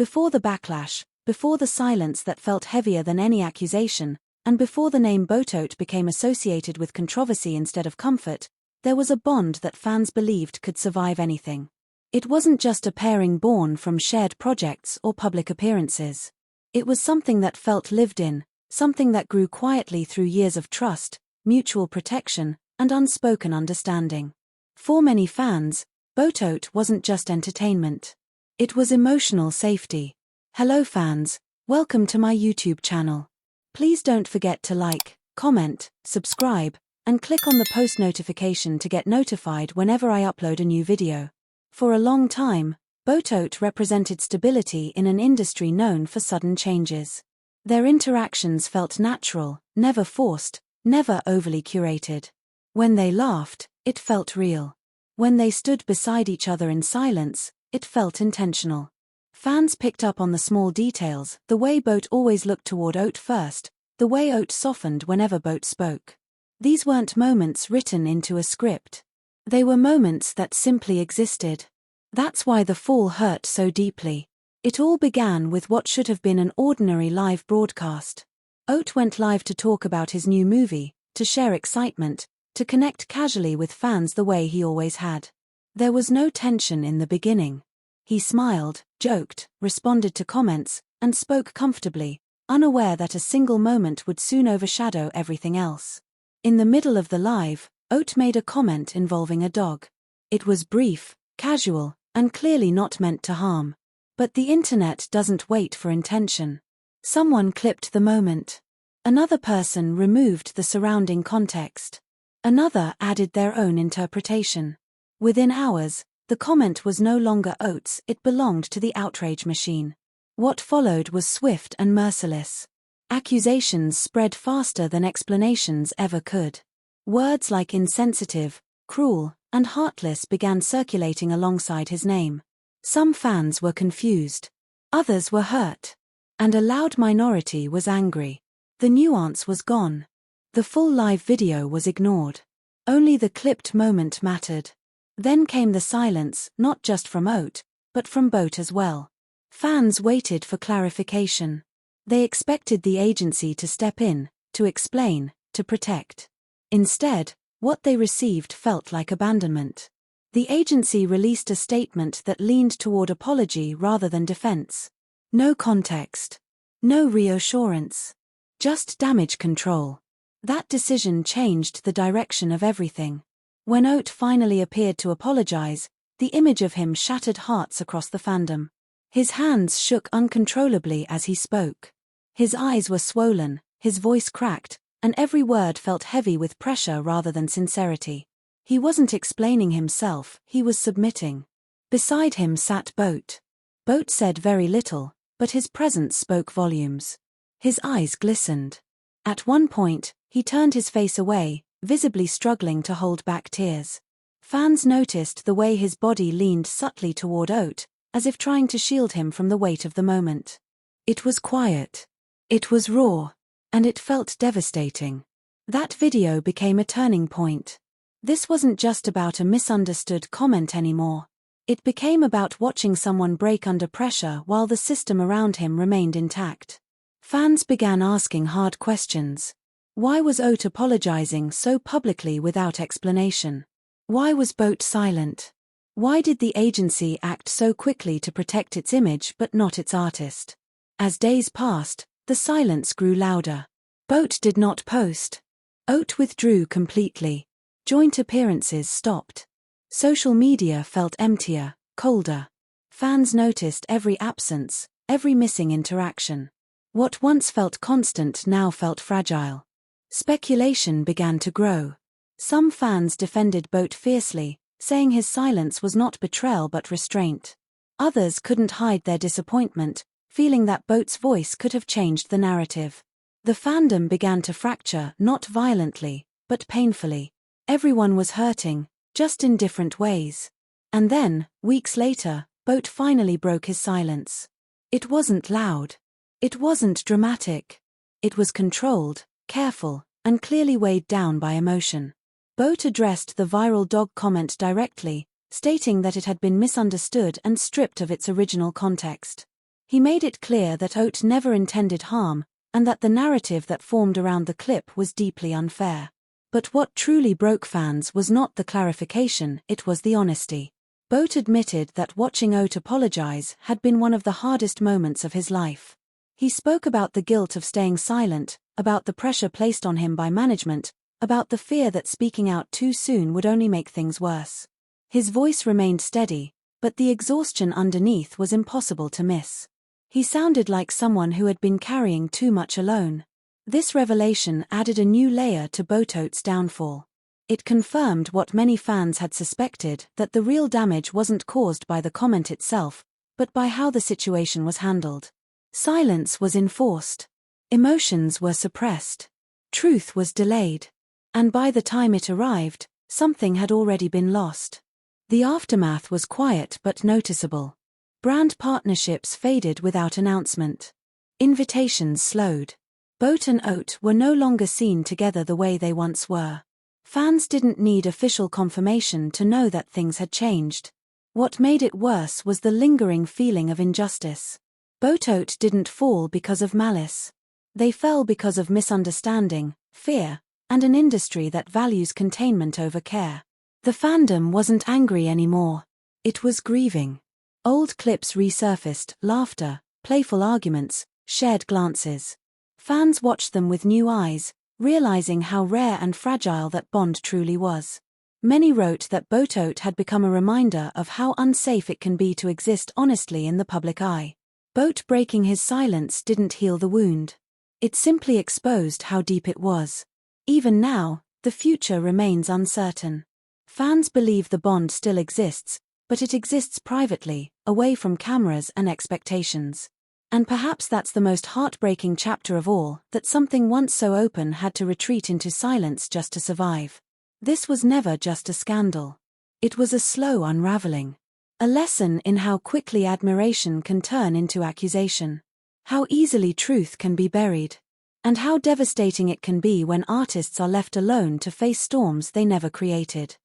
Before the backlash, before the silence that felt heavier than any accusation, and before the name BoatOat became associated with controversy instead of comfort, there was a bond that fans believed could survive anything. It wasn't just a pairing born from shared projects or public appearances. It was something that felt lived in, something that grew quietly through years of trust, mutual protection, and unspoken understanding. For many fans, BoatOat wasn't just entertainment. It was emotional safety. Hello fans, welcome to my YouTube channel. Please don't forget to like, comment, subscribe, and click on the post notification to get notified whenever I upload a new video. For a long time, BoatOat represented stability in an industry known for sudden changes. Their interactions felt natural, never forced, never overly curated. When they laughed, it felt real. When they stood beside each other in silence, it felt intentional. Fans picked up on the small details, the way Boat always looked toward Oat first, the way Oat softened whenever Boat spoke. These weren't moments written into a script. They were moments that simply existed. That's why the fall hurt so deeply. It all began with what should have been an ordinary live broadcast. Oat went live to talk about his new movie, to share excitement, to connect casually with fans the way he always had. There was no tension in the beginning. He smiled, joked, responded to comments, and spoke comfortably, unaware that a single moment would soon overshadow everything else. In the middle of the live, Oat made a comment involving a dog. It was brief, casual, and clearly not meant to harm. But the internet doesn't wait for intention. Someone clipped the moment. Another person removed the surrounding context. Another added their own interpretation. Within hours, the comment was no longer Oat's, it belonged to the outrage machine. What followed was swift and merciless. Accusations spread faster than explanations ever could. Words like insensitive, cruel, and heartless began circulating alongside his name. Some fans were confused. Others were hurt. And a loud minority was angry. The nuance was gone. The full live video was ignored. Only the clipped moment mattered. Then came the silence, not just from Oat, but from Boat as well. Fans waited for clarification. They expected the agency to step in, to explain, to protect. Instead, what they received felt like abandonment. The agency released a statement that leaned toward apology rather than defense. No context. No reassurance. Just damage control. That decision changed the direction of everything. When Oat finally appeared to apologize, the image of him shattered hearts across the fandom. His hands shook uncontrollably as he spoke. His eyes were swollen, his voice cracked, and every word felt heavy with pressure rather than sincerity. He wasn't explaining himself, he was submitting. Beside him sat Boat. Boat said very little, but his presence spoke volumes. His eyes glistened. At one point, he turned his face away, visibly struggling to hold back tears. Fans noticed the way his body leaned subtly toward Oat, as if trying to shield him from the weight of the moment. It was quiet. It was raw. And it felt devastating. That video became a turning point. This wasn't just about a misunderstood comment anymore. It became about watching someone break under pressure while the system around him remained intact. Fans began asking hard questions. Why was Oat apologizing so publicly without explanation? Why was Boat silent? Why did the agency act so quickly to protect its image but not its artist? As days passed, the silence grew louder. Boat did not post. Oat withdrew completely. Joint appearances stopped. Social media felt emptier, colder. Fans noticed every absence, every missing interaction. What once felt constant now felt fragile. Speculation began to grow. Some fans defended Boat fiercely, saying his silence was not betrayal but restraint. Others couldn't hide their disappointment, feeling that Boat's voice could have changed the narrative. The fandom began to fracture, not violently, but painfully. Everyone was hurting, just in different ways. And then, weeks later, Boat finally broke his silence. It wasn't loud. It wasn't dramatic. It was controlled, careful, and clearly weighed down by emotion. Boat addressed the viral dog comment directly, stating that it had been misunderstood and stripped of its original context. He made it clear that Oat never intended harm, and that the narrative that formed around the clip was deeply unfair. But what truly broke fans was not the clarification, it was the honesty. Boat admitted that watching Oat apologize had been one of the hardest moments of his life. He spoke about the guilt of staying silent, about the pressure placed on him by management, about the fear that speaking out too soon would only make things worse. His voice remained steady, but the exhaustion underneath was impossible to miss. He sounded like someone who had been carrying too much alone. This revelation added a new layer to BoatOat's downfall. It confirmed what many fans had suspected, that the real damage wasn't caused by the comment itself, but by how the situation was handled. Silence was enforced. Emotions were suppressed. Truth was delayed. And by the time it arrived, something had already been lost. The aftermath was quiet but noticeable. Brand partnerships faded without announcement. Invitations slowed. Boat and Oat were no longer seen together the way they once were. Fans didn't need official confirmation to know that things had changed. What made it worse was the lingering feeling of injustice. BoatOat didn't fall because of malice. They fell because of misunderstanding, fear, and an industry that values containment over care. The fandom wasn't angry anymore. It was grieving. Old clips resurfaced, laughter, playful arguments, shared glances. Fans watched them with new eyes, realizing how rare and fragile that bond truly was. Many wrote that BoatOat had become a reminder of how unsafe it can be to exist honestly in the public eye. Boat breaking his silence didn't heal the wound. It simply exposed how deep it was. Even now, the future remains uncertain. Fans believe the bond still exists, but it exists privately, away from cameras and expectations. And perhaps that's the most heartbreaking chapter of all, that something once so open had to retreat into silence just to survive. This was never just a scandal. It was a slow unraveling. A lesson in how quickly admiration can turn into accusation. How easily truth can be buried. And how devastating it can be when artists are left alone to face storms they never created.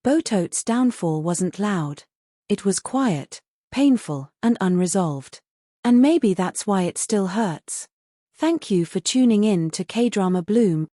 BoatOat's downfall wasn't loud. It was quiet, painful, and unresolved. And maybe that's why it still hurts. Thank you for tuning in to K-Drama Bloom.